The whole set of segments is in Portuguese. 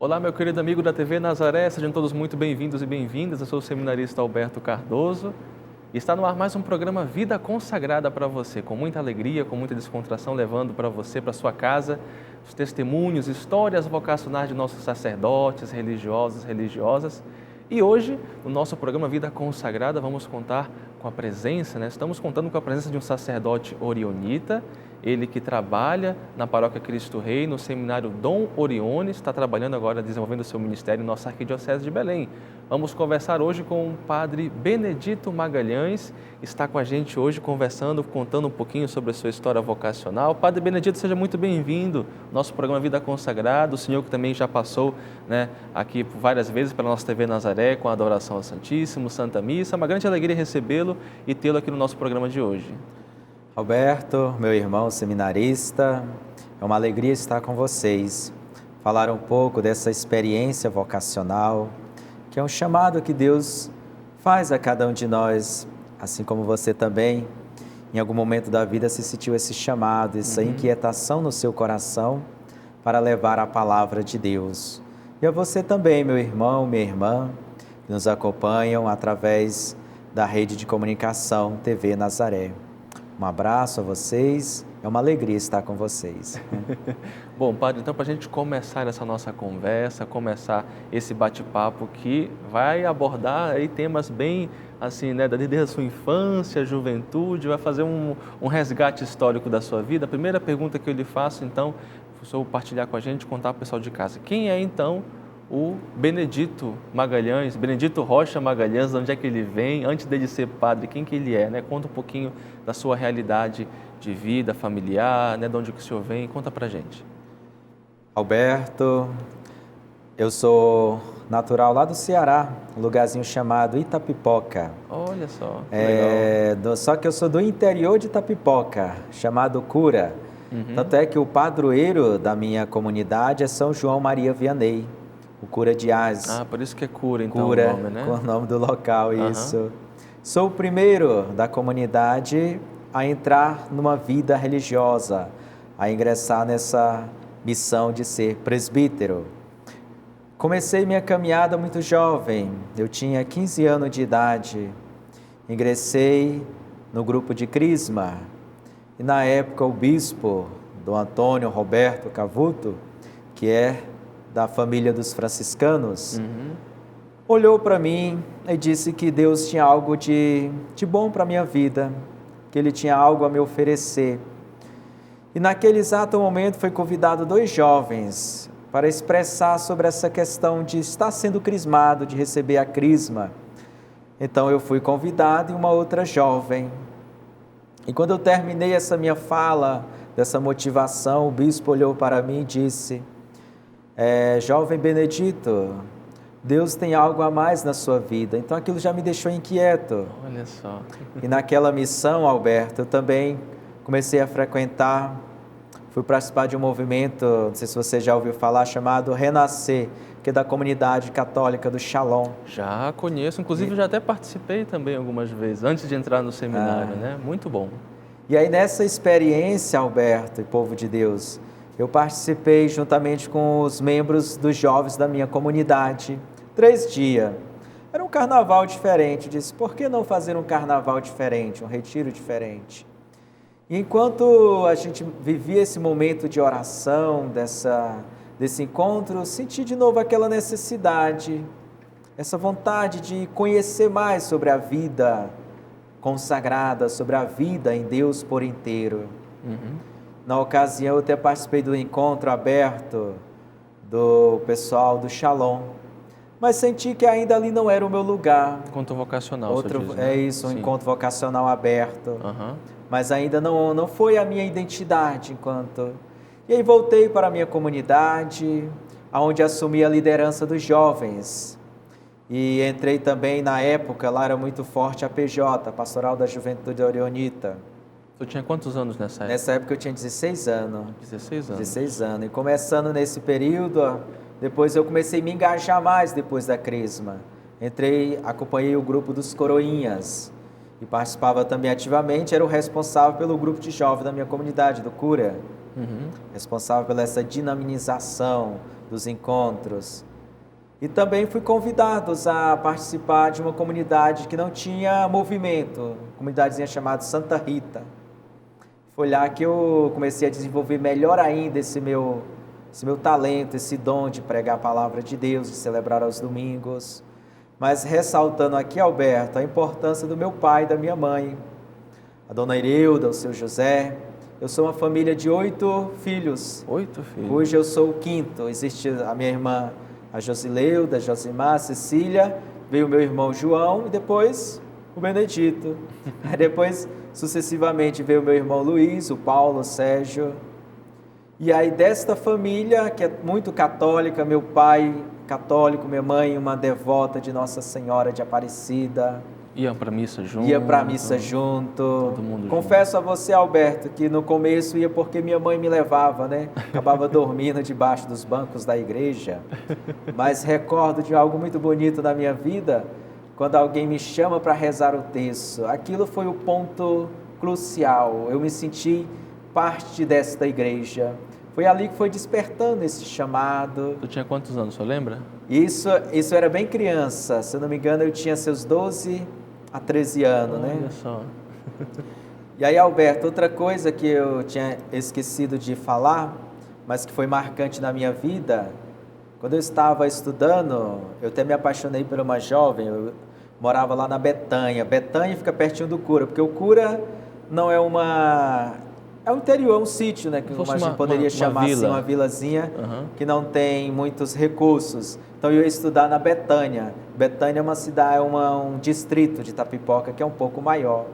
Olá, meu querido amigo da TV Nazaré, sejam todos muito bem-vindos e bem-vindas. Eu sou o seminarista Alberto Cardoso e está no ar mais um programa Vida Consagrada para você, com muita alegria, com muita descontração, levando para você, para sua casa, os testemunhos, histórias vocacionais de nossos sacerdotes, religiosos, religiosas. E hoje, no nosso programa Vida Consagrada, vamos contar com a presença, estamos contando com a presença de um sacerdote orionita, ele que trabalha na Paróquia Cristo Rei, no Seminário Dom Orione, está trabalhando agora, desenvolvendo o seu ministério em nossa Arquidiocese de Belém. Vamos conversar hoje com o Padre Benedito Magalhães, está com a gente hoje conversando, contando um pouquinho sobre a sua história vocacional. Padre Benedito, seja muito bem-vindo ao nosso programa Vida Consagrada, o senhor que também já passou aqui várias vezes pela nossa TV Nazaré, com a adoração ao Santíssimo, Santa Missa. Uma grande alegria recebê-lo e tê-lo aqui no nosso programa de hoje. Alberto, meu irmão seminarista, é uma alegria estar com vocês. Falar um pouco dessa experiência vocacional, que é um chamado que Deus faz a cada um de nós, assim como você também, em algum momento da vida se sentiu esse chamado, essa inquietação no seu coração para levar a palavra de Deus. E a você também, meu irmão, minha irmã, que nos acompanham através da rede de comunicação TV Nazaré. Um abraço a vocês, é uma alegria estar com vocês. Bom, Padre, então para a gente começar essa nossa conversa, começar esse bate-papo que vai abordar aí temas bem assim, desde a sua infância, juventude, vai fazer um resgate histórico da sua vida. A primeira pergunta que eu lhe faço, então, se o senhor partilhar com a gente, contar para o pessoal de casa, quem é então o Benedito Magalhães, Benedito Rocha Magalhães, de onde é que ele vem, antes dele ser padre, quem que ele é, Conta um pouquinho da sua realidade de vida familiar, de onde que o senhor vem, conta pra gente. Alberto, eu sou natural lá do Ceará, um lugarzinho chamado Itapipoca. Olha só, legal. Só que eu sou do interior de Itapipoca, chamado Cura. Tanto é que o padroeiro da minha comunidade é São João Maria Vianney, o cura de Ás. Ah, por isso que é Cura, então, Cura, o nome, com o nome do local, isso. Sou o primeiro da comunidade a entrar numa vida religiosa, a ingressar nessa missão de ser presbítero. Comecei minha caminhada muito jovem, eu tinha 15 anos de idade, ingressei no grupo de Crisma, e na época o bispo, Dom Antônio Roberto Cavuto, que é da família dos franciscanos, olhou para mim e disse que Deus tinha algo de bom para a minha vida, que Ele tinha algo a me oferecer. E naquele exato momento foi convidado 2 jovens para expressar sobre essa questão de estar sendo crismado, de receber a crisma. Então eu fui convidado e uma outra jovem. E quando eu terminei essa minha fala, dessa motivação, o bispo olhou para mim e disse: jovem Benedito, Deus tem algo a mais na sua vida. Então aquilo já me deixou inquieto. Olha só. E naquela missão, Alberto, eu também comecei a frequentar, fui participar de um movimento, não sei se você já ouviu falar, chamado Renascer, que é da comunidade católica do Shalom. Já conheço, inclusive já até participei também algumas vezes, antes de entrar no seminário, Muito bom. E aí nessa experiência, Alberto e povo de Deus, eu participei juntamente com os membros dos jovens da minha comunidade, 3 dias. Era um carnaval diferente, disse, por que não fazer um carnaval diferente, um retiro diferente? E enquanto a gente vivia esse momento de oração, desse encontro, senti de novo aquela necessidade, essa vontade de conhecer mais sobre a vida consagrada, sobre a vida em Deus por inteiro. Na ocasião, eu até participei do encontro aberto do pessoal do Shalom, mas senti que ainda ali não era o meu lugar. Encontro vocacional, você diz, É isso, um encontro vocacional aberto. Mas ainda não foi a minha identidade enquanto... E aí voltei para a minha comunidade, onde assumi a liderança dos jovens. E entrei também na época, lá era muito forte a PJ, Pastoral da Juventude Orionita. Você tinha quantos anos nessa época? Nessa época eu tinha 16 anos. 16 anos. 16 anos. E começando nesse período, depois eu comecei a me engajar mais depois da Crisma. Acompanhei o grupo dos Coroinhas e participava também ativamente, era o responsável pelo grupo de jovens da minha comunidade, do Cura. responsável pela essa dinamização dos encontros. E também fui convidado a participar de uma comunidade que não tinha movimento, uma comunidadezinha chamada Santa Rita. Foi lá que eu comecei a desenvolver melhor ainda esse meu talento, esse dom de pregar a palavra de Deus, de celebrar aos domingos. Mas ressaltando aqui, Alberto, a importância do meu pai e da minha mãe, a dona Ireuda, o seu José. Eu sou uma família de 8 filhos. 8 filhos? Hoje eu sou o 5º. Existe a minha irmã, a Josileuda, a Josimar, a Cecília, veio o meu irmão João e depois o Benedito. Aí depois, sucessivamente, veio o meu irmão Luiz, o Paulo, o Sérgio. E aí desta família, que é muito católica, meu pai católico, minha mãe uma devota de Nossa Senhora de Aparecida. Ia para missa junto? Ia para missa junto. Todo mundo Confesso junto. A você, Alberto, que no começo ia porque minha mãe me levava, né? Acabava dormindo debaixo dos bancos da igreja. Mas recordo de algo muito bonito na minha vida, quando alguém me chama para rezar o terço. Aquilo foi o ponto crucial. Eu me senti parte desta igreja. Foi ali que foi despertando esse chamado. Tu tinha quantos anos, você lembra? Isso era bem criança. Se eu não me engano, eu tinha seus 12 a 13 anos, né? Olha só. E aí, Alberto, outra coisa que eu tinha esquecido de falar, mas que foi marcante na minha vida, quando eu estava estudando, eu até me apaixonei por uma jovem, eu morava lá na Betânia. Betânia fica pertinho do Cura, porque o Cura não é uma... É um interior, é um sítio, né? Que a gente poderia chamar assim, uma vilazinha, que não tem muitos recursos. Então eu ia estudar na Betânia. Betânia é uma cidade, um distrito de Itapipoca que é um pouco maior.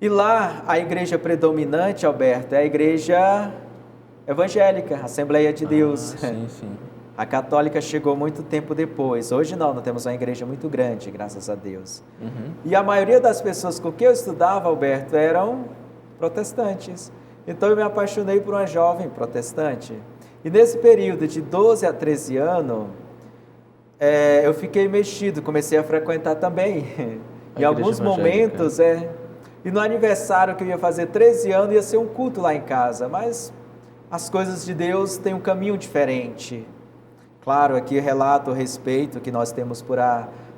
E lá a igreja predominante, Alberto, é a igreja evangélica, Assembleia de Deus. Sim, sim. A católica chegou muito tempo depois. Hoje não, nós temos uma igreja muito grande, graças a Deus. E a maioria das pessoas com quem eu estudava, Alberto, eram protestantes. Então eu me apaixonei por uma jovem protestante. E nesse período de 12 a 13 anos, eu fiquei mexido, comecei a frequentar também. Em alguns momentos, e no aniversário que eu ia fazer 13 anos, ia ser um culto lá em casa, mas as coisas de Deus têm um caminho diferente. Claro, aqui relato o respeito que nós temos por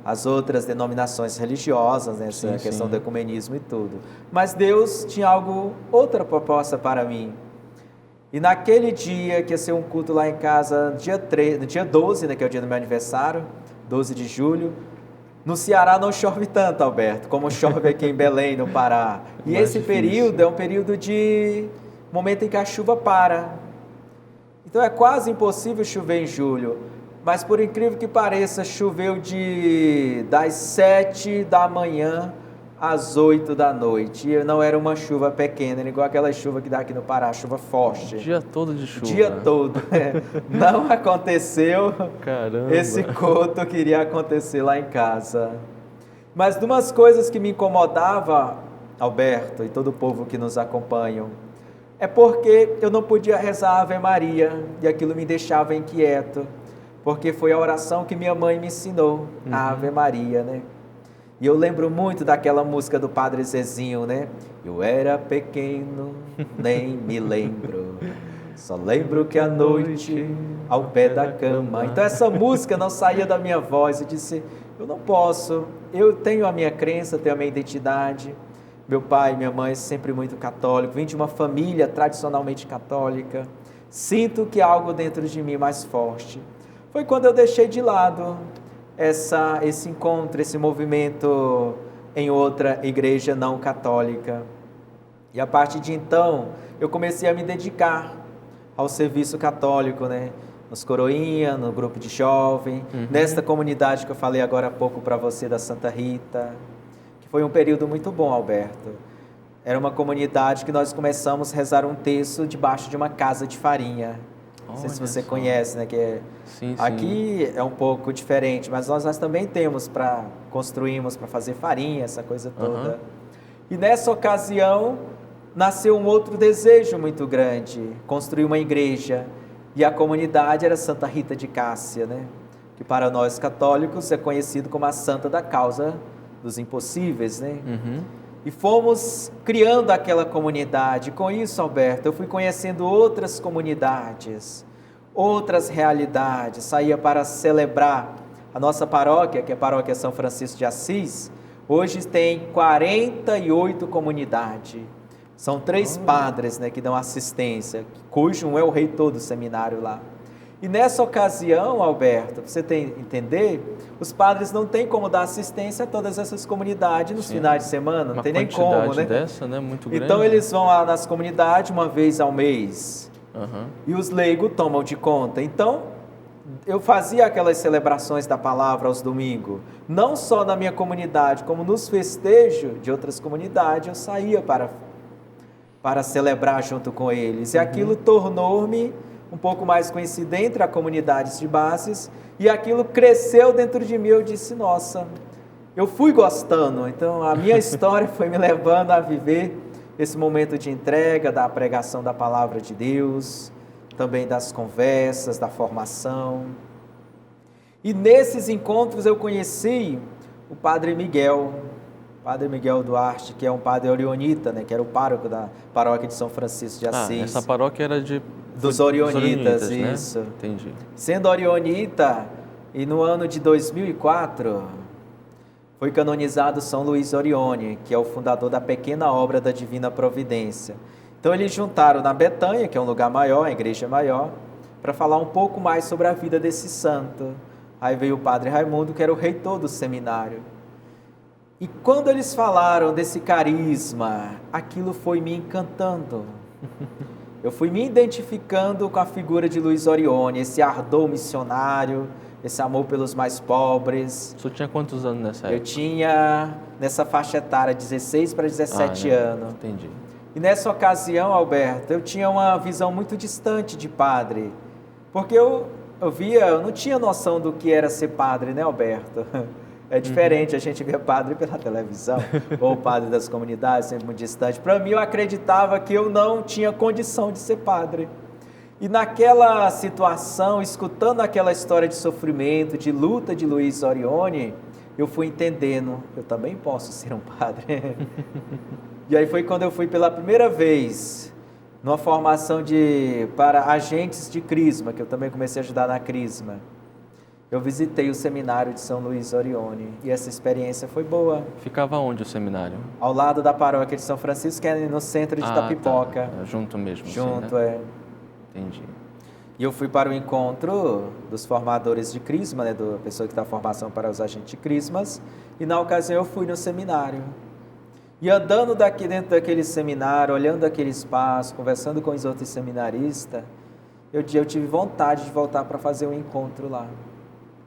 as outras denominações religiosas, né? Essa questão do ecumenismo e tudo. Mas Deus tinha outra proposta para mim. E naquele dia, que ia ser um culto lá em casa, no dia 12, né, que é o dia do meu aniversário, 12 de julho, no Ceará não chove tanto, Alberto, como chove aqui em Belém, no Pará. E esse período é um período de momento em que a chuva para. Então é quase impossível chover em julho. Mas por incrível que pareça, choveu das 7 da manhã às 8 da noite. E não era uma chuva pequena, igual aquela chuva que dá aqui no Pará, chuva forte. O dia todo de chuva. O dia todo. Não aconteceu. Caramba. Esse culto que iria acontecer lá em casa. Mas de umas coisas que me incomodava, Alberto, e todo o povo que nos acompanham, é porque eu não podia rezar a Ave Maria, e aquilo me deixava inquieto. Porque foi a oração que minha mãe me ensinou, a Ave Maria, né? E eu lembro muito daquela música do Padre Zezinho, né? Eu era pequeno, nem me lembro, só lembro que à noite, ao pé da cama. Então essa música não saía da minha voz. Eu disse, eu não posso, eu tenho a minha crença, tenho a minha identidade. Meu pai e minha mãe sempre muito católicos, vim de uma família tradicionalmente católica. Sinto que há algo dentro de mim mais forte. Foi quando eu deixei de lado esse encontro, esse movimento em outra igreja não católica. E a partir de então, eu comecei a me dedicar ao serviço católico, né? Nos Coroinha, no grupo de jovem, nesta comunidade que eu falei agora há pouco para você, da Santa Rita, que foi um período muito bom, Alberto. Era uma comunidade que nós começamos a rezar um terço debaixo de uma casa de farinha. Não sei se você conhece, né? Sim. Aqui é um pouco diferente, mas nós também construímos para fazer farinha, essa coisa toda. E nessa ocasião, nasceu um outro desejo muito grande, construir uma igreja. E a comunidade era Santa Rita de Cássia, né? Que para nós católicos é conhecido como a Santa da Causa dos Impossíveis, né? E fomos criando aquela comunidade. Com isso, Alberto, eu fui conhecendo outras comunidades, outras realidades. Saía para celebrar a nossa paróquia, que é a Paróquia São Francisco de Assis. Hoje tem 48 comunidades. São 3 padres, né, que dão assistência, cujo um é o reitor do seminário lá. E nessa ocasião, Alberto, para você entender, os padres não têm como dar assistência a todas essas comunidades nos finais de semana, não tem nem como, né? Dessa, né? Muito grande. Então eles vão lá nas comunidades uma vez ao mês, e os leigos tomam de conta. Então, eu fazia aquelas celebrações da palavra aos domingos, não só na minha comunidade, como nos festejos de outras comunidades, eu saía para celebrar junto com eles. E aquilo tornou-me um pouco mais conhecido entre as comunidades de bases, e aquilo cresceu dentro de mim. Eu disse, nossa, eu fui gostando. Então, a minha história foi me levando a viver esse momento de entrega, da pregação da palavra de Deus, também das conversas, da formação. E nesses encontros eu conheci o Padre Miguel Duarte, que é um padre orionita, né, que era o pároco da paróquia de São Francisco de Assis. Essa paróquia era dos orionitas, né? Isso. Entendi. Sendo orionita, e no ano de 2004, foi canonizado São Luís Orione, que é o fundador da pequena obra da Divina Providência. Então eles juntaram na Betânia, que é um lugar maior, a igreja maior, para falar um pouco mais sobre a vida desse santo. Aí veio o Padre Raimundo, que era o reitor do seminário. E quando eles falaram desse carisma, aquilo foi me encantando. Eu fui me identificando com a figura de Luís Orione, esse ardor missionário, esse amor pelos mais pobres. O senhor tinha quantos anos nessa época? Eu tinha, nessa faixa etária, 16 para 17 anos. Entendi. E nessa ocasião, Alberto, eu tinha uma visão muito distante de padre. Porque eu não tinha noção do que era ser padre, né, Alberto? É diferente, a gente vê padre pela televisão, ou padre das comunidades, sempre muito distante. Para mim, eu acreditava que eu não tinha condição de ser padre. E naquela situação, escutando aquela história de sofrimento, de luta de Luís Orione, eu fui entendendo, eu também posso ser um padre. E aí foi quando eu fui pela primeira vez numa formação para agentes de Crisma, que eu também comecei a ajudar na Crisma. Eu visitei o seminário de São Luís Orione e essa experiência foi boa. Ficava onde o seminário? Ao lado da paróquia de São Francisco, que é no centro de Itapipoca. Tá. Junto mesmo. Junto, assim, né? Entendi. E eu fui para o encontro dos formadores de Crisma, né, da pessoa que dá formação para os agentes de Crismas, e na ocasião eu fui no seminário. E andando dentro daquele seminário, olhando aquele espaço, conversando com os outros seminaristas, eu tive vontade de voltar para fazer um encontro lá.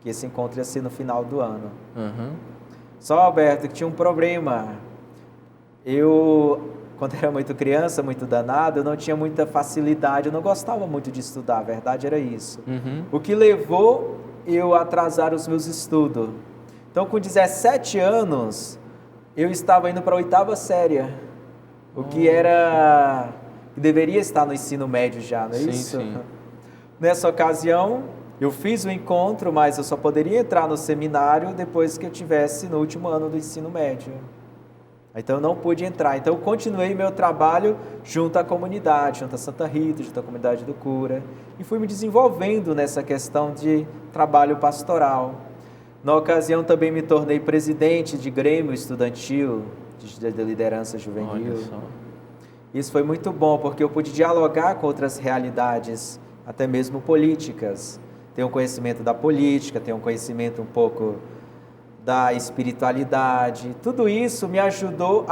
Que esse encontro ia ser no final do ano. Só, Alberto, que tinha um problema. Quando era muito criança, muito danado, eu não tinha muita facilidade, eu não gostava muito de estudar, a verdade era isso. O que levou eu a atrasar os meus estudos. Então, com 17 anos, eu estava indo para a 8ª série, o que deveria estar no ensino médio já, não é isso? Sim. Nessa ocasião, eu fiz o encontro, mas eu só poderia entrar no seminário depois que eu tivesse no último ano do ensino médio. Então eu não pude entrar. Então eu continuei meu trabalho junto à comunidade, junto a Santa Rita, junto à comunidade do cura. E fui me desenvolvendo nessa questão de trabalho pastoral. Na ocasião também me tornei presidente de Grêmio Estudantil, de liderança juvenil. Olha só. Isso foi muito bom, porque eu pude dialogar com outras realidades, até mesmo políticas. Tenho um conhecimento da política, tenho um conhecimento um pouco da espiritualidade. Tudo isso me ajudou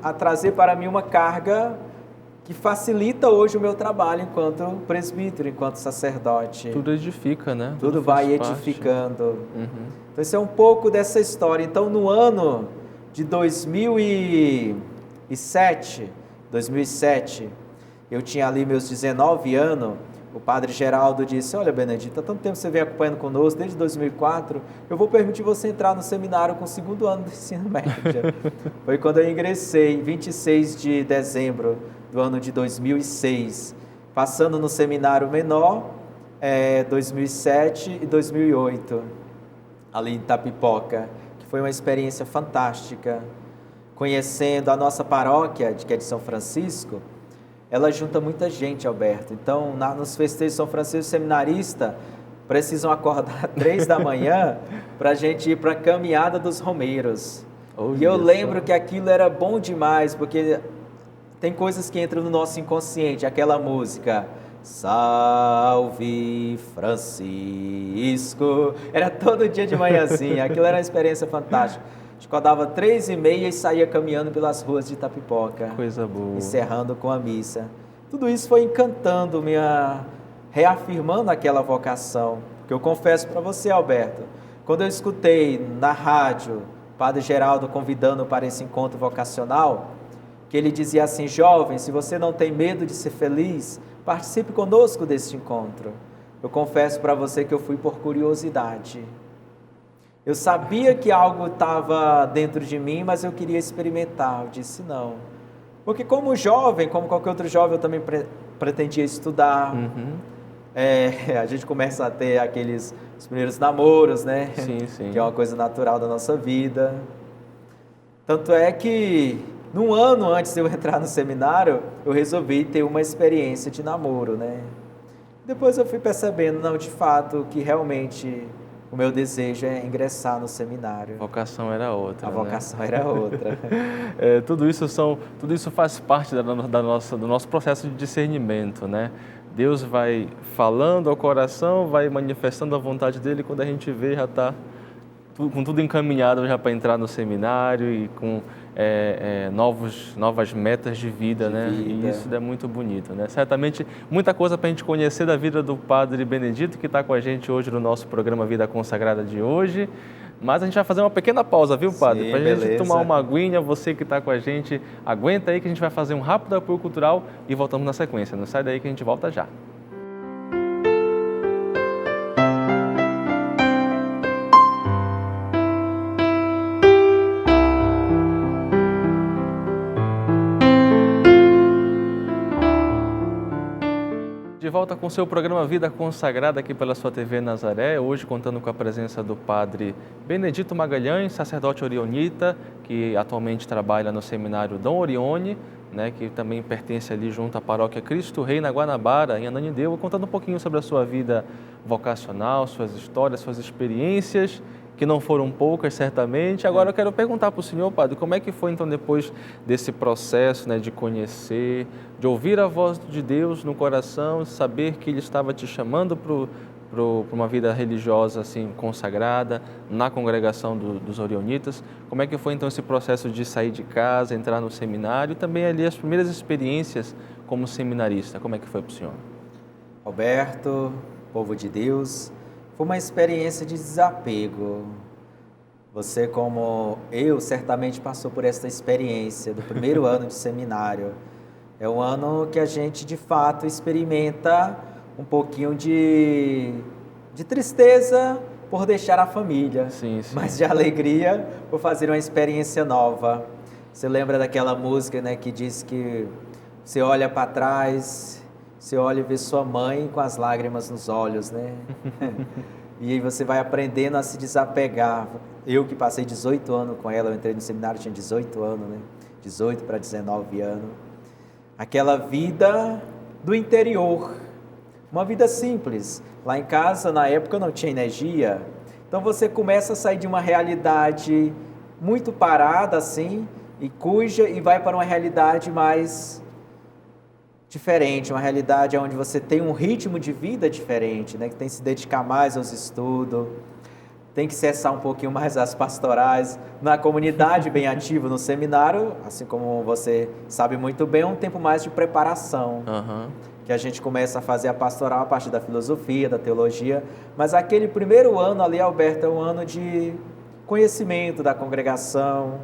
a trazer para mim uma carga que facilita hoje o meu trabalho enquanto presbítero, enquanto sacerdote. Tudo edifica, né? Tudo vai edificando. Então, isso é um pouco dessa história. Então, no ano de 2007, eu tinha ali meus 19 anos, o Padre Geraldo disse, olha, Benedito, há tanto tempo você vem acompanhando conosco, desde 2004, eu vou permitir você entrar no seminário com o 2º ano do ensino médio. Foi quando eu ingressei, 26 de dezembro do ano de 2006, passando no seminário menor, 2007 e 2008, ali em Itapipoca, que foi uma experiência fantástica. conhecendo a nossa paróquia, que é de São Francisco, ela junta muita gente, Alberto. Então, nos festejos de São Francisco, seminarista precisam acordar 3 da manhã para a gente ir para a caminhada dos romeiros. E eu lembro que aquilo era bom demais, porque tem coisas que entram no nosso inconsciente, aquela música, Salve Francisco, era todo dia de manhãzinha, aquilo era uma experiência fantástica. A gente acordava 3h30 e saía caminhando pelas ruas de Itapipoca. Coisa boa. Encerrando com a missa. Tudo isso foi encantando, reafirmando aquela vocação. Porque eu confesso para você, Alberto, quando eu escutei na rádio o Padre Geraldo convidando para esse encontro vocacional, que ele dizia assim, jovem, se você não tem medo de ser feliz, participe conosco deste encontro. Eu confesso para você que eu fui por curiosidade. Eu sabia que algo estava dentro de mim, mas eu queria experimentar. Eu disse não. Porque como jovem, como qualquer outro jovem, eu também pretendia estudar. A gente começa a ter os primeiros namoros, né? Sim, sim. Que é uma coisa natural da nossa vida. Tanto é que, num ano antes de eu entrar no seminário, eu resolvi ter uma experiência de namoro, né? Depois eu fui percebendo, não, de fato, que realmente o meu desejo é ingressar no seminário. A vocação era outra. A vocação era outra. Tudo isso faz parte do nosso processo de discernimento, né? Deus vai falando ao coração, vai manifestando a vontade dele, quando a gente vê já está com tudo encaminhado já para entrar no seminário e com novas metas de vida, né? E isso é muito bonito, né? Certamente muita coisa para a gente conhecer da vida do Padre Benedito, que está com a gente hoje no nosso programa Vida Consagrada de hoje. Mas a gente vai fazer uma pequena pausa, viu, Padre? Para a gente tomar uma aguinha, você que está com a gente, aguenta aí que a gente vai fazer um rápido apoio cultural e voltamos na sequência. Não sai daí que a gente volta já. De volta com o seu programa Vida Consagrada aqui pela sua TV Nazaré, hoje contando com a presença do Padre Benedito Magalhães, sacerdote orionita, que atualmente trabalha no seminário Dom Orione, né, que também pertence ali junto à paróquia Cristo Rei na Guanabara, em Ananindeua, contando um pouquinho sobre a sua vida vocacional, suas histórias, suas experiências, que não foram poucas, certamente. Agora eu quero perguntar para o senhor, Padre, como é que foi então depois desse processo, né, de conhecer, de ouvir a voz de Deus no coração, saber que Ele estava te chamando para uma vida religiosa assim consagrada, na congregação dos Orionitas. Como é que foi então esse processo de sair de casa, entrar no seminário e também ali as primeiras experiências como seminarista? Como é que foi para o senhor? Alberto, povo de Deus, foi uma experiência de desapego. Você, como eu, certamente passou por essa experiência do primeiro ano de seminário. É um ano que a gente, de fato, experimenta um pouquinho de tristeza por deixar a família, sim. Mas de alegria por fazer uma experiência nova. Você lembra daquela música, né, que diz que você olha para trás, você olha e vê sua mãe com as lágrimas nos olhos, né? E aí você vai aprendendo a se desapegar. Eu que passei 18 anos com ela, eu entrei no seminário, tinha 18 anos, né? 18 para 19 anos. Aquela vida do interior, uma vida simples. Lá em casa, na época, não tinha energia. Então você começa a sair de uma realidade muito parada, assim, e vai para uma realidade mais diferente, uma realidade onde você tem um ritmo de vida diferente, né? Que tem que se dedicar mais aos estudos, tem que cessar um pouquinho mais as pastorais. Na comunidade bem ativa, no seminário, assim como você sabe muito bem, é um tempo mais de preparação. Que a gente começa a fazer a pastoral a partir da filosofia, da teologia. Mas aquele primeiro ano ali, Alberto, é um ano de conhecimento da congregação.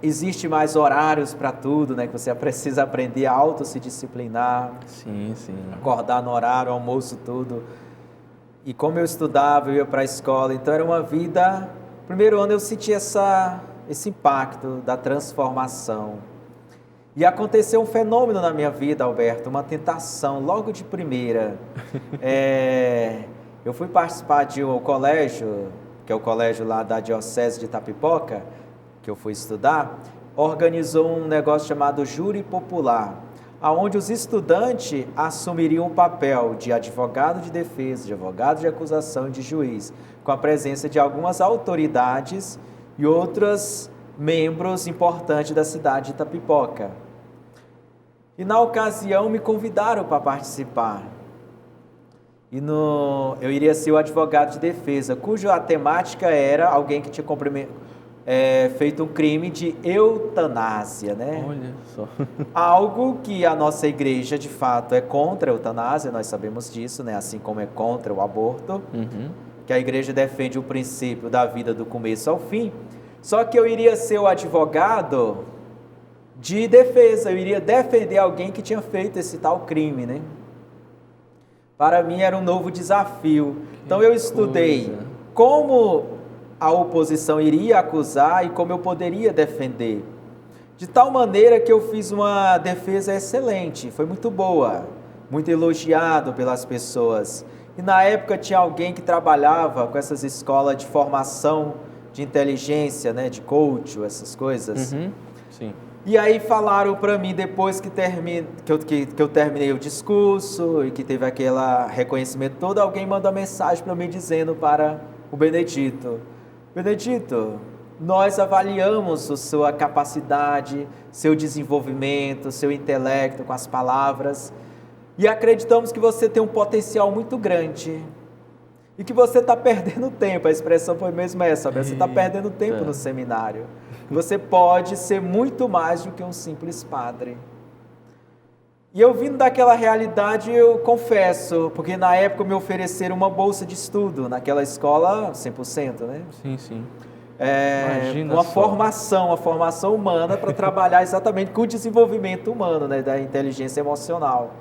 Existe mais horários para tudo, né? Que você precisa aprender a se disciplinar. Sim. Acordar no horário, almoço, tudo. E como eu estudava, eu ia para a escola, então era uma vida... Primeiro ano eu senti esse impacto da transformação. E aconteceu um fenômeno na minha vida, Alberto, uma tentação, logo de primeira. Eu fui participar de um colégio, que é o colégio lá da Diocese de Itapipoca, que eu fui estudar, organizou um negócio chamado Júri Popular, onde os estudantes assumiriam o papel de advogado de defesa, de advogado de acusação e de juiz, com a presença de algumas autoridades e outros membros importantes da cidade de Itapipoca. E na ocasião me convidaram para participar. Eu iria ser o advogado de defesa, cuja temática era alguém que tinha feito um crime de eutanásia, né? Olha só. Algo que a nossa igreja, de fato, é contra a eutanásia, nós sabemos disso, né? Assim como é contra o aborto, que a igreja defende o princípio da vida do começo ao fim. Só que eu iria ser o advogado de defesa, eu iria defender alguém que tinha feito esse tal crime, né? Para mim era um novo desafio. Então eu estudei como a oposição iria acusar e como eu poderia defender. De tal maneira que eu fiz uma defesa excelente, foi muito boa, muito elogiado pelas pessoas. E na época tinha alguém que trabalhava com essas escolas de formação de inteligência, né, de coach, essas coisas. Sim. E aí falaram para mim, depois que eu terminei o discurso e que teve aquele reconhecimento todo, alguém mandou uma mensagem para mim dizendo para o Benedito: Benedito, nós avaliamos a sua capacidade, seu desenvolvimento, seu intelecto com as palavras e acreditamos que você tem um potencial muito grande e que você está perdendo tempo. A expressão foi mesmo essa: você está perdendo tempo no seminário. Você pode ser muito mais do que um simples padre. E eu vindo daquela realidade, eu confesso, porque na época me ofereceram uma bolsa de estudo naquela escola 100%, né? Sim. Uma formação humana para trabalhar exatamente com o desenvolvimento humano, né, da inteligência emocional.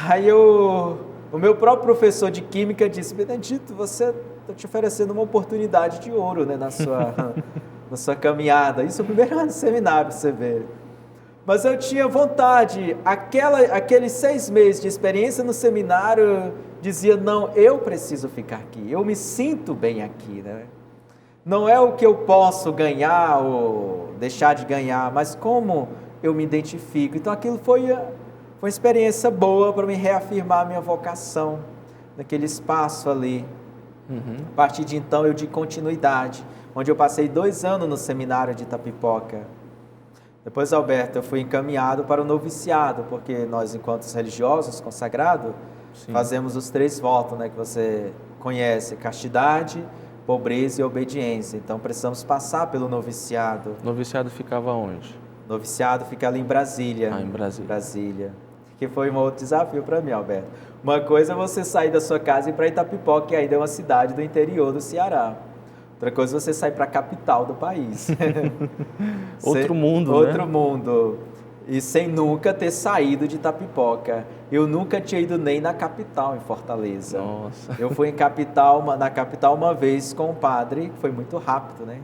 Aí o meu próprio professor de química disse: Benedito, você está te oferecendo uma oportunidade de ouro, né, na sua caminhada. Isso é o primeiro ano de seminário, você vê. Mas eu tinha vontade, aqueles 6 meses de experiência no seminário, dizia: não, eu preciso ficar aqui, eu me sinto bem aqui, né? Não é o que eu posso ganhar ou deixar de ganhar, mas como eu me identifico. Então aquilo foi uma experiência boa para me reafirmar a minha vocação naquele espaço ali. A partir de então eu dei continuidade, onde eu passei 2 anos no seminário de Itapipoca. Depois, Alberto, eu fui encaminhado para o noviciado, porque nós, enquanto religiosos consagrados, fazemos os 3 votos, né, que você conhece: castidade, pobreza e obediência. Então precisamos passar pelo noviciado. O noviciado ficava onde? O noviciado fica ali em Brasília. Em Brasília. Que foi um outro desafio para mim, Alberto. Uma coisa é você sair da sua casa e ir para Itapipoca, que ainda é uma cidade do interior do Ceará. Outra coisa é você sair para a capital do país. Outro mundo, né? Outro mundo. E sem nunca ter saído de Itapipoca. Eu nunca tinha ido nem na capital, em Fortaleza. Nossa. Eu fui na capital uma vez com um padre, que foi muito rápido, né?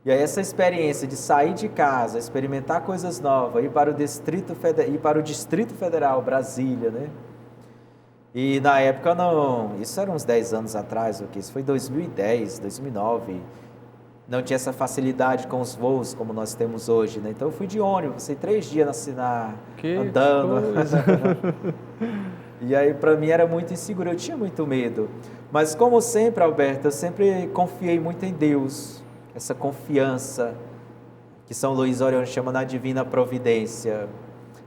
E aí essa experiência de sair de casa, experimentar coisas novas, ir para o Distrito Federal, Brasília, né? E na época isso era uns 10 anos atrás, isso foi 2010, 2009. Não tinha essa facilidade com os voos como nós temos hoje, né? Então eu fui de ônibus, passei 3 dias andando. E aí para mim era muito inseguro, eu tinha muito medo. Mas como sempre, Alberto, eu sempre confiei muito em Deus. Essa confiança que São Luís Orione chama na divina providência.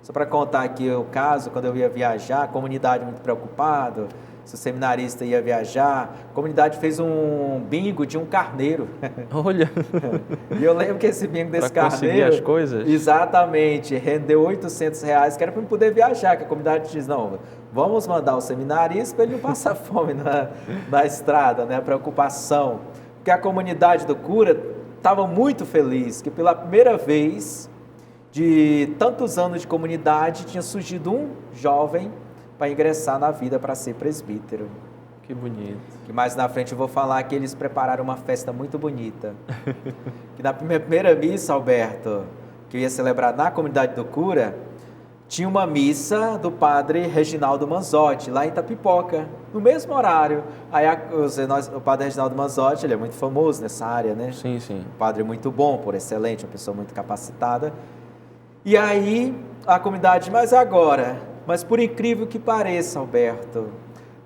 Só para contar aqui o caso, quando eu ia viajar, a comunidade muito preocupada, se o seminarista ia viajar, a comunidade fez um bingo de um carneiro. Olha! E eu lembro que esse bingo desse pra conseguir carneiro... as coisas? Exatamente, rendeu R$800, que era para eu poder viajar, que a comunidade diz: não, vamos mandar o seminarista para ele não passar fome na estrada, né? A preocupação. Porque a comunidade do cura estava muito feliz, que pela primeira vez de tantos anos de comunidade tinha surgido um jovem para ingressar na vida para ser presbítero. Que bonito. Que mais na frente eu vou falar que eles prepararam uma festa muito bonita. Que na minha primeira missa, Alberto, que eu ia celebrar na comunidade do cura, tinha uma missa do padre Reginaldo Manzotti, lá em Itapipoca, no mesmo horário. Aí o padre Reginaldo Manzotti, ele é muito famoso nessa área, né? Sim, sim. Um padre muito bom, por excelente, uma pessoa muito capacitada. E aí a comunidade, mas agora? Mas por incrível que pareça, Alberto,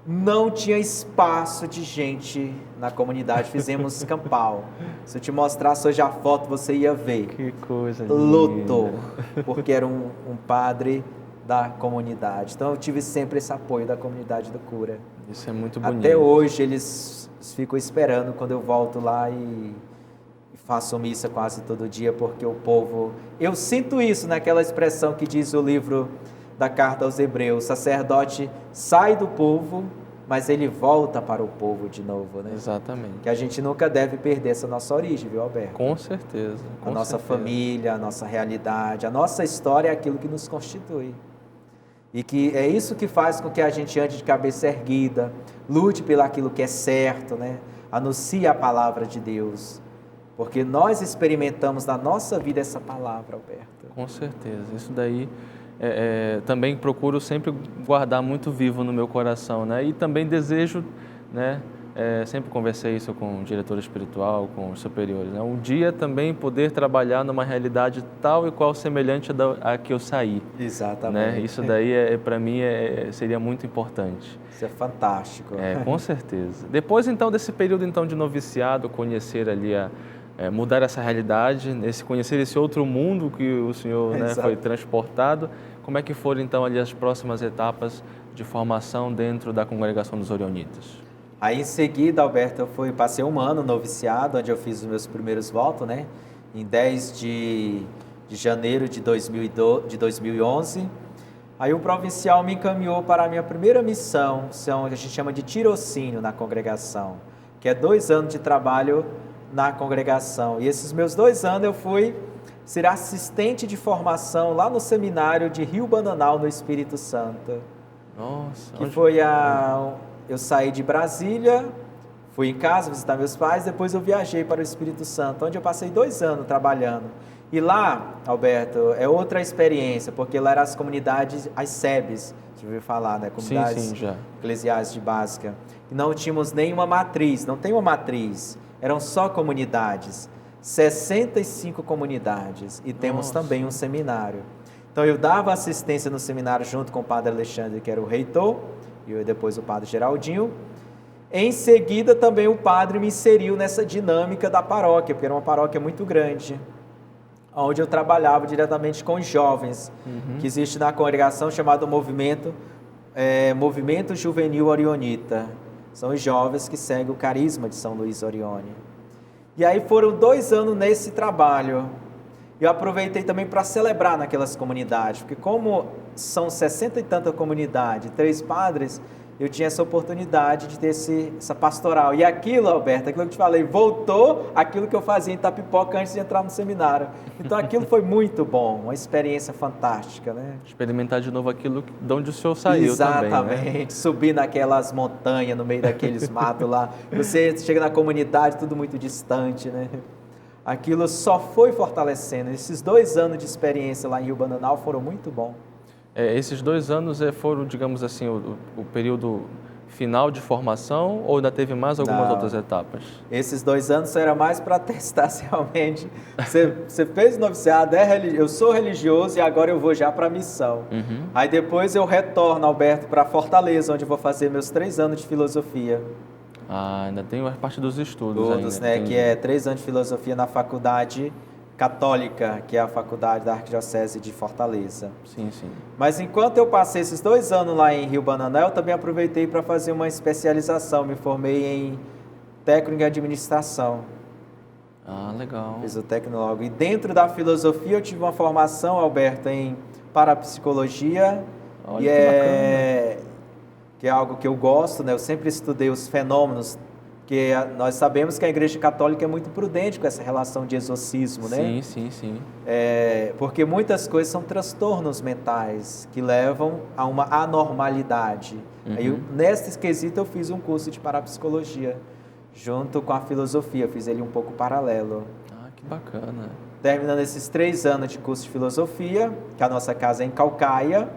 não tinha espaço de gente na comunidade. Fizemos campal. Se eu te mostrasse hoje a foto, você ia ver. Que coisa linda. Lotou, porque era um padre da comunidade. Então eu tive sempre esse apoio da comunidade do cura. Isso é muito bonito. Até hoje eles ficam esperando quando eu volto lá e faço missa quase todo dia, porque o povo... Eu sinto isso naquela expressão que diz o livro da Carta aos Hebreus: o sacerdote sai do povo, mas ele volta para o povo de novo, né? Exatamente. Que a gente nunca deve perder essa nossa origem, viu, Alberto? Com certeza. A nossa família, a nossa realidade, a nossa história é aquilo que nos constitui. E que é isso que faz com que a gente ande de cabeça erguida, lute pelo aquilo que é certo, né? Anuncie a palavra de Deus. Porque nós experimentamos na nossa vida essa palavra, Alberto. Com certeza. Isso daí também procuro sempre guardar muito vivo no meu coração, né? E também desejo, né? Sempre conversei isso com o diretor espiritual, com os superiores, né? Um dia também poder trabalhar numa realidade tal e qual semelhante à que eu saí. Exatamente. Né? Isso daí, para mim, seria muito importante. Isso é fantástico. Com certeza. Depois, então, desse período então, de noviciado, conhecer ali mudar essa realidade, conhecer esse outro mundo que o senhor, né, foi transportado, como é que foram então ali as próximas etapas de formação dentro da congregação dos Orionitas? Aí em seguida, Alberto, eu passei um ano noviciado, onde eu fiz os meus primeiros votos, né? Em 10 de janeiro de 2011. Aí o provincial me encaminhou para a minha primeira missão, que a gente chama de tirocínio na congregação, que é 2 anos de trabalho na congregação. E esses meus 2 anos eu fui ser assistente de formação lá no seminário de Rio Bananal, no Espírito Santo. Nossa! Que eu saí de Brasília, fui em casa visitar meus pais, depois eu viajei para o Espírito Santo, onde eu passei 2 anos trabalhando. E lá, Alberto, é outra experiência, porque lá eram as comunidades, as SEBs, você ouviu falar, né? Comunidades sim, já. Eclesiais de básica. E não tínhamos nenhuma matriz, não tem uma matriz, eram só comunidades, 65 comunidades, e temos também um seminário. Então eu dava assistência no seminário junto com o padre Alexandre, que era o reitor, e depois o padre Geraldinho. Em seguida também o padre me inseriu nessa dinâmica da paróquia, porque era uma paróquia muito grande, onde eu trabalhava diretamente com os jovens, que existe na congregação chamado Movimento Juvenil Orionita. São os jovens que seguem o carisma de São Luís Orione. E aí foram 2 anos nesse trabalho. Eu aproveitei também para celebrar naquelas comunidades, porque como são 60 e tanta comunidades, 3 padres, eu tinha essa oportunidade de ter essa pastoral. E aquilo, Alberto, aquilo que eu te falei, voltou aquilo que eu fazia em Itapipoca antes de entrar no seminário. Então aquilo foi muito bom, uma experiência fantástica, né? Experimentar de novo aquilo de onde o senhor saiu também, né? Exatamente, subir naquelas montanhas, no meio daqueles matos lá. Você chega na comunidade, tudo muito distante, né? Aquilo só foi fortalecendo. Esses 2 anos de experiência lá em Rio Bananal foram muito bons. Esses 2 anos foram, digamos assim, o período final de formação ou ainda teve mais algumas outras etapas? Esses 2 anos era mais para testar se realmente você fez noviciado, eu sou religioso e agora eu vou já para a missão. Aí depois eu retorno, Alberto, para Fortaleza, onde eu vou fazer meus 3 anos de filosofia. Ainda tem a parte dos estudos ainda. Né? Que é 3 anos de filosofia na faculdade católica, que é a faculdade da Arquidiocese de Fortaleza. Sim, sim. Mas enquanto eu passei esses 2 anos lá em Rio Bananal, eu também aproveitei para fazer uma especialização. Me formei em técnico em administração. Legal. Fiz o tecnólogo. E dentro da filosofia eu tive uma formação, Alberto, em parapsicologia. Olha, que bacana. Que é algo que eu gosto, né? Eu sempre estudei os fenômenos, que nós sabemos que a Igreja Católica é muito prudente com essa relação de exorcismo, né? Sim. Porque muitas coisas são transtornos mentais que levam a uma anormalidade. Aí, nesse quesito, eu fiz um curso de parapsicologia, junto com a filosofia, fiz ele um pouco paralelo. Que bacana. Terminando esses 3 anos de curso de filosofia, que a nossa casa é em Caucaia,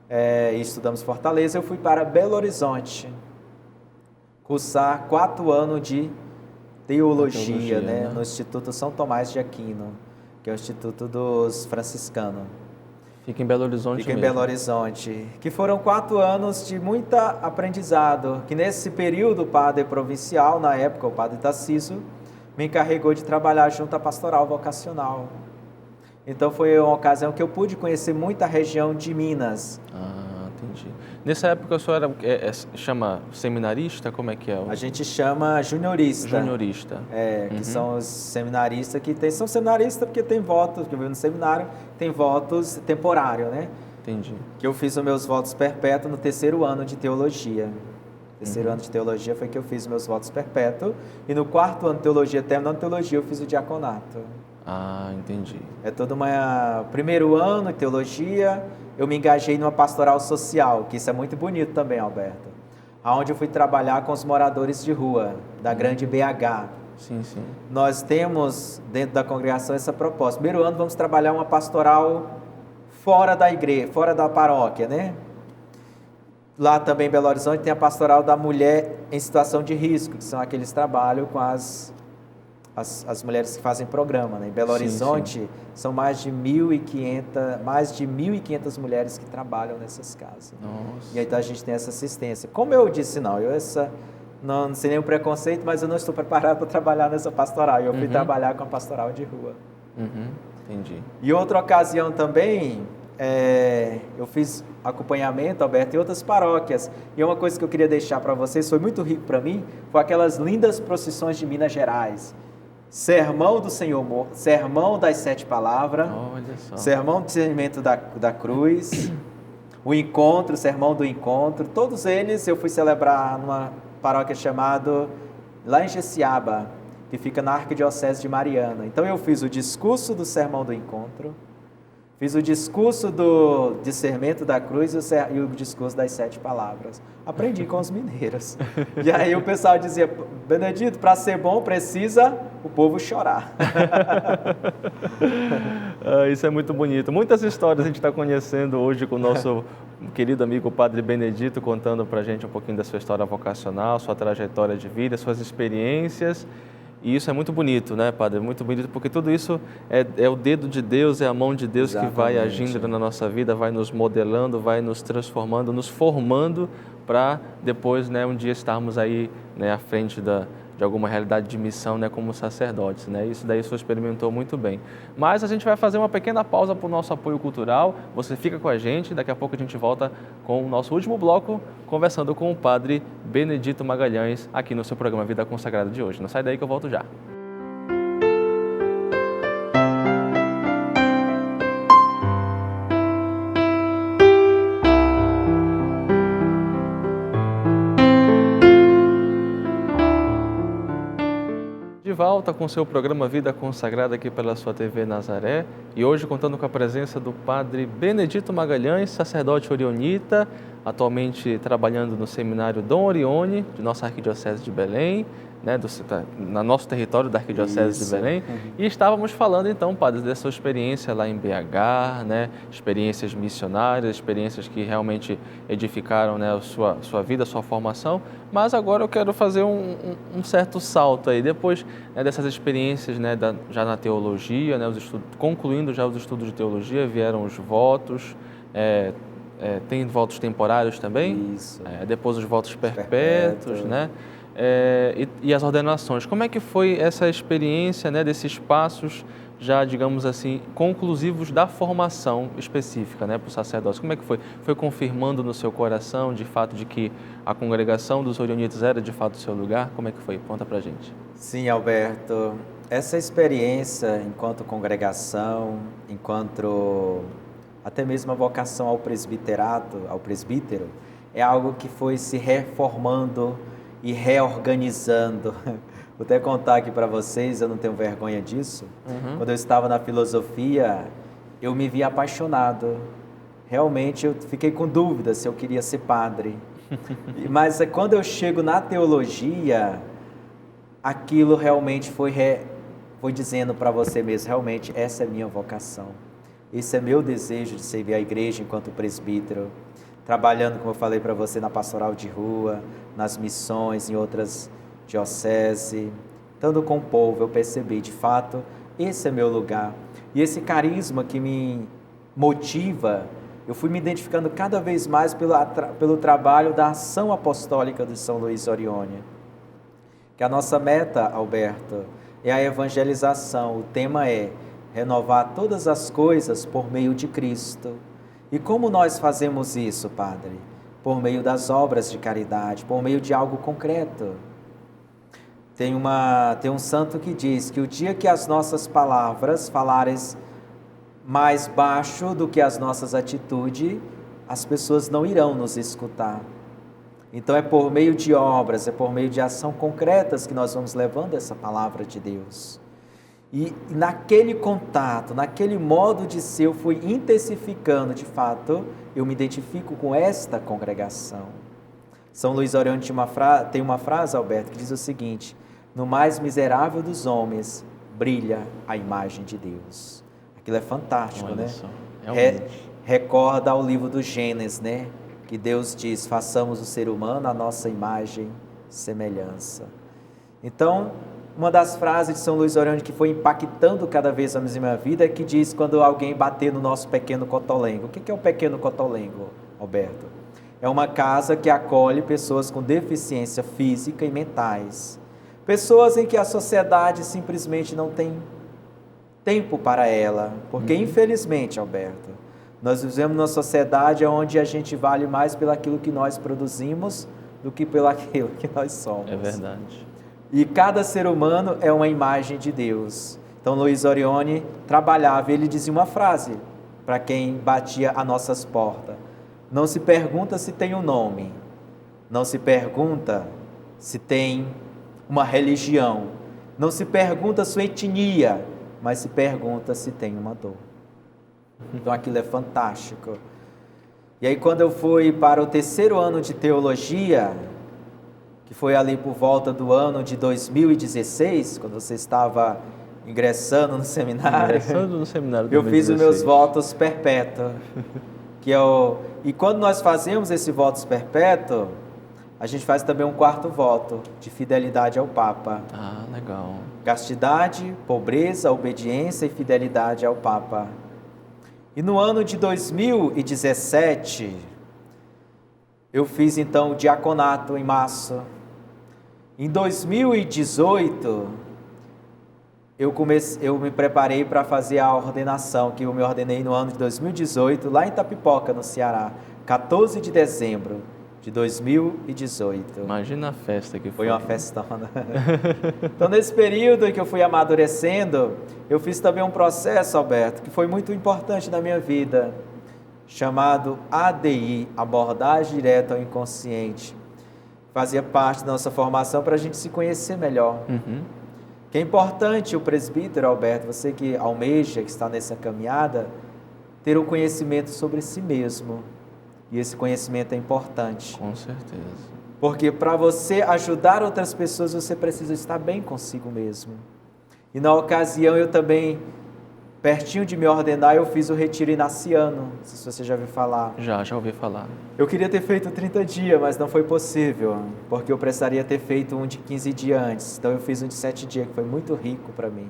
e estudamos Fortaleza, eu fui para Belo Horizonte, cursar 4 anos de teologia, né? No Instituto São Tomás de Aquino, que é o Instituto dos Franciscanos. Fica em Belo Horizonte Fica em Belo Horizonte, que foram 4 anos de muito aprendizado, que nesse período o padre provincial, na época o padre Tarcísio, me encarregou de trabalhar junto à pastoral vocacional. Então foi uma ocasião que eu pude conhecer muita região de Minas. Ah, entendi. Nessa época o senhor chama seminarista? Como é que é? A gente chama juniorista. Juniorista. Que são os seminaristas são seminaristas porque tem votos, que eu vi no seminário, tem votos temporários, né? Entendi. Que eu fiz os meus votos perpétuos no 3º ano de teologia. Terceiro ano de teologia foi que eu fiz meus votos perpétuos. E no 4º ano de teologia, terminando teologia, eu fiz o diaconato. Ah, entendi. É todo primeiro ano de teologia, eu me engajei numa pastoral social, que isso é muito bonito também, Alberto. Onde eu fui trabalhar com os moradores de rua, da grande BH. Sim, sim. Nós temos, dentro da congregação, essa proposta. Primeiro ano, vamos trabalhar uma pastoral fora da igreja, fora da paróquia, né? Lá também em Belo Horizonte tem a pastoral da mulher em situação de risco, que são aqueles trabalhos com as mulheres que fazem programa, né? Em Belo Horizonte são mais de 1.500 mulheres que trabalham nessas casas. Nossa. E aí então a gente tem essa assistência. Como eu disse, não sei nenhum preconceito, mas eu não estou preparado para trabalhar nessa pastoral. Eu fui trabalhar com a pastoral de rua. Entendi. E outra ocasião também, eu fiz acompanhamento, Alberto, em outras paróquias. E uma coisa que eu queria deixar para vocês, foi muito rico para mim, foi aquelas lindas procissões de Minas Gerais. Sermão do Senhor, Sermão das 7 Palavras, olha só. Sermão do Discernimento da Cruz, o Encontro, Sermão do Encontro, todos eles eu fui celebrar numa paróquia chamada, lá em Jeciaba, que fica na Arquidiocese de Mariana. Então eu fiz o discurso do Sermão do Encontro, fiz o discurso do Discernimento da Cruz e o discurso das 7 Palavras. Aprendi com os mineiros. E aí o pessoal dizia, Benedito, para ser bom precisa o povo chorar. Isso é muito bonito. Muitas histórias a gente está conhecendo hoje com o nosso querido amigo Padre Benedito, contando para a gente um pouquinho da sua história vocacional, sua trajetória de vida, suas experiências. E isso é muito bonito, né, Padre? Muito bonito, porque tudo isso é o dedo de Deus, é a mão de Deus. Exatamente. Que vai agindo na nossa vida, vai nos modelando, vai nos transformando, nos formando para depois, né, um dia estarmos aí, né, à frente de alguma realidade de missão, né, como sacerdotes, né? Isso daí o senhor experimentou muito bem. Mas a gente vai fazer uma pequena pausa para o nosso apoio cultural. Você fica com a gente, daqui a pouco a gente volta com o nosso último bloco, conversando com o Padre Benedito Magalhães, aqui no seu programa Vida Consagrada de hoje. Não sai daí que eu volto já. De volta com o seu programa Vida Consagrada aqui pela sua TV Nazaré, e hoje contando com a presença do Padre Benedito Magalhães, sacerdote orionita, atualmente trabalhando no seminário Dom Orione, de nossa Arquidiocese de Belém, né, no nosso território da Arquidiocese de Belém. E estávamos falando então, Padre, dessa sua experiência lá em BH, né, experiências missionárias, experiências que realmente edificaram, né, a sua vida, a sua formação. Mas agora eu quero fazer um certo salto aí, depois, né, dessas experiências, né, já na teologia, né, concluindo já os estudos de teologia, vieram os votos, tem votos temporários também? Isso. Depois os votos perpétuos, né? E as ordenações. Como é que foi essa experiência, né, desses passos já, digamos assim, conclusivos da formação específica, né, para o sacerdócio? Como é que foi? Foi confirmando no seu coração, de fato, de que a congregação dos orionitas era, de fato, o seu lugar? Como é que foi? Conta pra gente. Sim, Alberto. Essa experiência enquanto congregação, enquanto até mesmo a vocação ao presbiterato, ao presbítero, é algo que foi se reformando e reorganizando. Vou até contar aqui para vocês, eu não tenho vergonha disso. Quando eu estava na filosofia, eu me vi apaixonado. Realmente eu fiquei com dúvida se eu queria ser padre. Mas quando eu chego na teologia, aquilo realmente foi foi dizendo para você mesmo, realmente, essa é a minha vocação. Esse é meu desejo de servir a igreja enquanto presbítero, trabalhando, como eu falei para você, na pastoral de rua, nas missões, em outras dioceses, estando com o povo, eu percebi, de fato, esse é meu lugar. E esse carisma que me motiva, eu fui me identificando cada vez mais pelo trabalho da ação apostólica de São Luís Orione. Que a nossa meta, Alberto, é a evangelização. O tema é renovar todas as coisas por meio de Cristo. E como nós fazemos isso, Padre? Por meio das obras de caridade, por meio de algo concreto. Tem um santo que diz que o dia que as nossas palavras falarem mais baixo do que as nossas atitudes, as pessoas não irão nos escutar. Então é por meio de obras, é por meio de ação concretas que nós vamos levando essa palavra de Deus. E naquele contato, naquele modo de ser, eu fui intensificando, de fato, eu me identifico com esta congregação. São Luís Orione tem uma frase, Alberto, que diz o seguinte: no mais miserável dos homens brilha a imagem de Deus. Aquilo é fantástico, olha, né? Só, recorda ao livro do Gênesis, né? Que Deus diz, façamos o ser humano a nossa imagem e semelhança. Então, uma das frases de São Luís Orione que foi impactando cada vez mais a minha vida é que diz quando alguém bater no nosso pequeno cotolengo. O que é o pequeno cotolengo, Alberto? É uma casa que acolhe pessoas com deficiência física e mentais. Pessoas em que a sociedade simplesmente não tem tempo para ela. Porque, infelizmente, Alberto, nós vivemos numa sociedade onde a gente vale mais pelo aquilo que nós produzimos do que pelo aquilo que nós somos. É verdade. E cada ser humano é uma imagem de Deus. Então, Luís Orione trabalhava, ele dizia uma frase para quem batia às nossas portas: não se pergunta se tem um nome, não se pergunta se tem uma religião, não se pergunta sua etnia, mas se pergunta se tem uma dor. Então aquilo é fantástico. E aí quando eu fui para o 3º ano de teologia, que foi ali por volta do ano de 2016, quando você estava ingressando no seminário. Eu fiz os meus votos perpétuos. E quando nós fazemos esse votos perpétuo, a gente faz também um 4º voto de fidelidade ao Papa. Ah, legal. Castidade, pobreza, obediência e fidelidade ao Papa. E no ano de 2017, eu fiz então o diaconato em março. Em 2018, eu me preparei para fazer a ordenação, que eu me ordenei no ano de 2018, lá em Itapipoca, no Ceará, 14 de dezembro de 2018. Imagina a festa que foi. Foi uma festona. Então, nesse período em que eu fui amadurecendo, eu fiz também um processo, Alberto, que foi muito importante na minha vida, chamado ADI, Abordagem Direta ao Inconsciente. Fazia parte da nossa formação para a gente se conhecer melhor. Que é importante o presbítero, Alberto, você que almeja, que está nessa caminhada, ter um conhecimento sobre si mesmo. E esse conhecimento é importante. Com certeza. Porque para você ajudar outras pessoas, você precisa estar bem consigo mesmo. E na ocasião eu também, pertinho de me ordenar, eu fiz o retiro inaciano. Não sei se você já ouviu falar. Já ouvi falar. Eu queria ter feito 30 dias, mas não foi possível, porque eu precisaria ter feito um de 15 dias antes. Então eu fiz um de 7 dias, que foi muito rico para mim.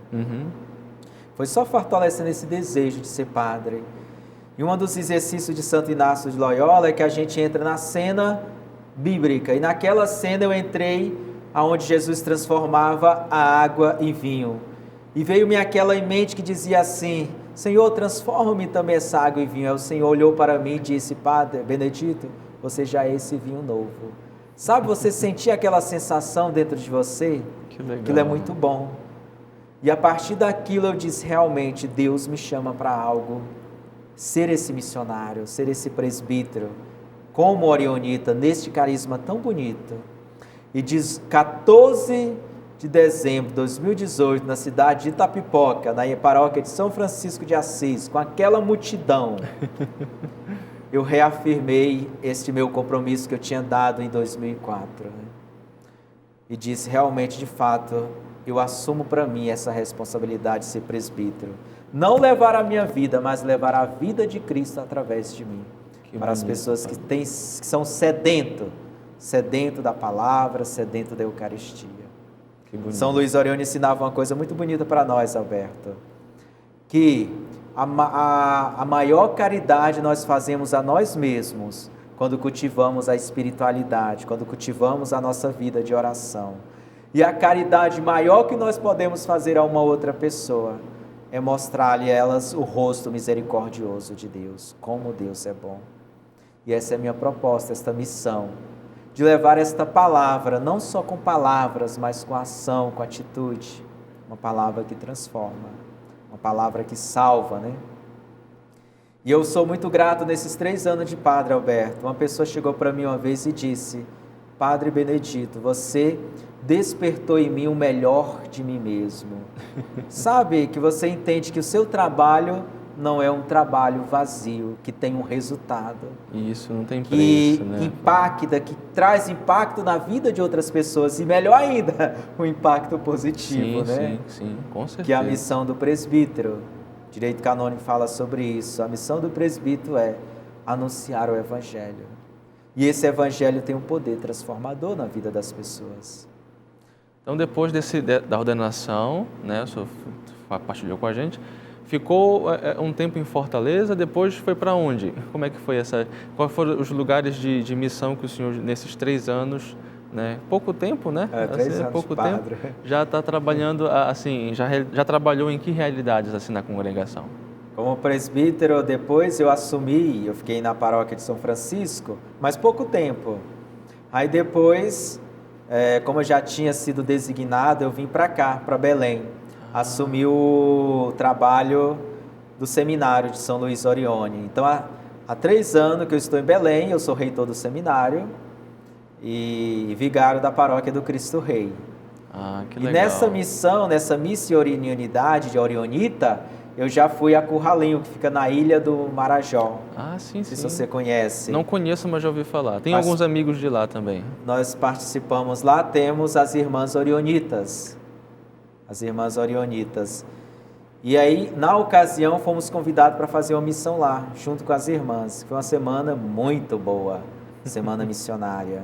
Foi só fortalecendo esse desejo de ser padre. E um dos exercícios de Santo Inácio de Loyola é que a gente entra na cena bíblica. E naquela cena eu entrei aonde Jesus transformava a água em vinho. E veio-me aquela em mente que dizia assim: Senhor, transforma-me também essa água em vinho. Aí o Senhor olhou para mim e disse: Padre Benedito, você já é esse vinho novo. Sabe, você sentir aquela sensação dentro de você? Que legal. Aquilo é muito bom. E a partir daquilo eu disse: realmente, Deus me chama para algo. Ser esse missionário, ser esse presbítero, como orionita, neste carisma tão bonito. E diz 14 de dezembro de 2018, na cidade de Itapipoca, na paróquia de São Francisco de Assis, com aquela multidão, eu reafirmei este meu compromisso que eu tinha dado em 2004. E disse, realmente, de fato, eu assumo para mim essa responsabilidade de ser presbítero. Não levar a minha vida, mas levar a vida de Cristo através de mim. Para as pessoas que são sedento da palavra, sedento da Eucaristia. São Luís Orione ensinava uma coisa muito bonita para nós, Alberto, que a maior caridade nós fazemos a nós mesmos quando cultivamos a espiritualidade, quando cultivamos a nossa vida de oração. E a caridade maior que nós podemos fazer a uma outra pessoa é mostrar-lhe a elas o rosto misericordioso de Deus, como Deus é bom. E essa é a minha proposta, esta missão, de levar esta palavra, não só com palavras, mas com ação, com atitude. Uma palavra que transforma, uma palavra que salva, né? E eu sou muito grato nesses 3 anos de Padre Alberto. Uma pessoa chegou para mim uma vez e disse: Padre Benedito, você despertou em mim o melhor de mim mesmo. Sabe, que você entende que o seu trabalho não é um trabalho vazio, que tem um resultado. Isso, não tem preço, que né? impacta, que traz impacto na vida de outras pessoas e, melhor ainda, um impacto positivo, sim, né? Sim, com certeza. Que é a missão do presbítero. O direito canônico fala sobre isso. A missão do presbítero é anunciar o Evangelho. E esse Evangelho tem um poder transformador na vida das pessoas. Então, depois da ordenação, né, o senhor partilhou com a gente, ficou um tempo em Fortaleza, depois foi para onde? Como é que foi quais foram os lugares de missão que o senhor, nesses 3 anos, né, pouco tempo, né? 3 anos pouco de tempo, padre. já está trabalhando, assim, já trabalhou em que realidades, assim, na congregação? Como presbítero, depois eu assumi, eu fiquei na paróquia de São Francisco, mas pouco tempo. Aí depois, como eu já tinha sido designado, eu vim para cá, para Belém. Assumi o trabalho do seminário de São Luís Orione. Então, há 3 anos que eu estou em Belém, eu sou reitor do seminário e vigário da paróquia do Cristo Rei. Que e legal. nessa missão, nessa missionariedade de Orionita, eu já fui a Curralinho, que fica na ilha do Marajó. Sim, Não sei se você conhece. Não conheço, mas já ouvi falar. Tem alguns amigos de lá também. Nós participamos lá, temos as Irmãs Orionitas. As Irmãs Orionitas. E aí, na ocasião, fomos convidados para fazer uma missão lá, junto com as irmãs. Foi uma semana muito boa, semana missionária.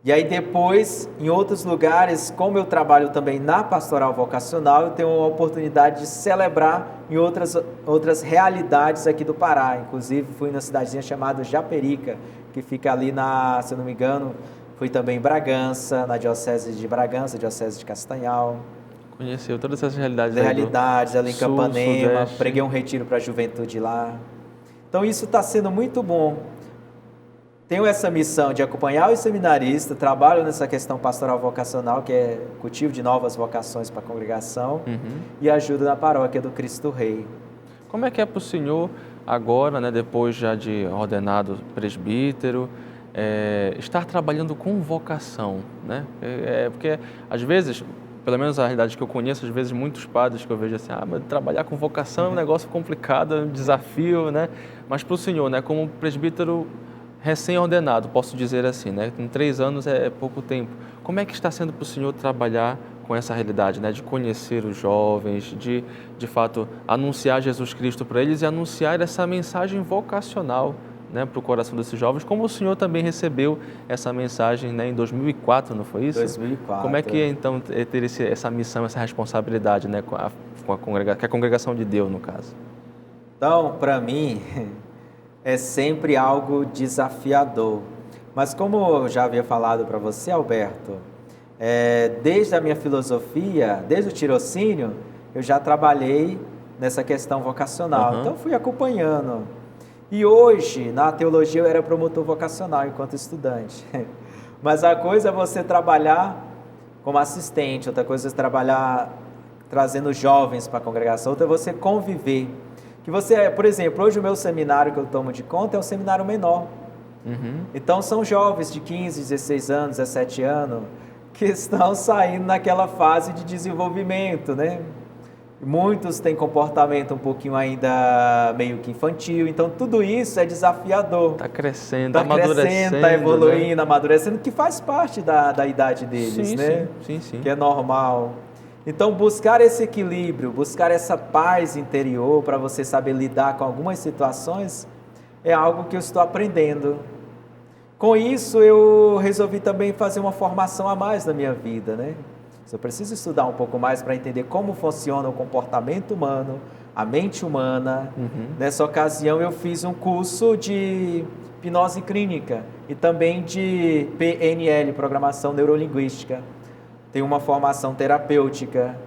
E aí depois, em outros lugares, como eu trabalho também na pastoral vocacional, eu tenho a oportunidade de celebrar em outras realidades aqui do Pará. Inclusive, fui na cidadezinha chamada Japerica, que fica ali se eu não me engano, fui também em Bragança, na Diocese de Bragança, Diocese de Castanhal. Conheceu todas essas realidades. Realidades ali em Sul, Capanema, Sudeste. preguei um retiro para a juventude lá. Então isso está sendo muito bom. Tenho essa missão de acompanhar os seminaristas, trabalho nessa questão pastoral vocacional, que é cultivo de novas vocações para a congregação, e ajudo na paróquia do Cristo Rei. Como é que é para o senhor agora, né, depois já de ordenado presbítero, estar trabalhando com vocação, né? Porque às vezes, pelo menos a realidade que eu conheço, às vezes muitos padres que eu vejo assim, mas trabalhar com vocação é um negócio complicado, é um desafio, né? Mas para o senhor, né, como presbítero recém-ordenado, posso dizer assim, né? Em 3 anos é pouco tempo. Como é que está sendo para o senhor trabalhar com essa realidade, né? De conhecer os jovens, de fato anunciar Jesus Cristo para eles e anunciar essa mensagem vocacional, né, para o coração desses jovens, como o senhor também recebeu essa mensagem, né, em 2004, não foi isso? 2004. Como é que é então ter essa missão, essa responsabilidade, né, com a congregação de Deus, no caso? Então, para mim, é sempre algo desafiador. Mas como eu já havia falado para você, Alberto, desde a minha filosofia, desde o tirocínio, eu já trabalhei nessa questão vocacional. Então, fui acompanhando. E hoje, na teologia, eu era promotor vocacional enquanto estudante. Mas a coisa é você trabalhar como assistente, outra coisa é trabalhar trazendo jovens para a congregação, outra é você conviver. Que você, por exemplo, hoje o meu seminário que eu tomo de conta é um seminário menor. Então são jovens de 15, 16 anos, 17 anos, que estão saindo naquela fase de desenvolvimento, né? Muitos têm comportamento um pouquinho ainda meio que infantil, então tudo isso é desafiador. Está crescendo, amadurecendo, está evoluindo, né? Amadurecendo, que faz parte da idade deles, sim, né? Sim. Que é normal. Então, buscar esse equilíbrio, buscar essa paz interior para você saber lidar com algumas situações é algo que eu estou aprendendo. Com isso, eu resolvi também fazer uma formação a mais na minha vida, né? Eu preciso estudar um pouco mais para entender como funciona o comportamento humano, a mente humana. Nessa ocasião, eu fiz um curso de hipnose clínica e também de PNL, Programação Neurolinguística. Tenho uma formação terapêutica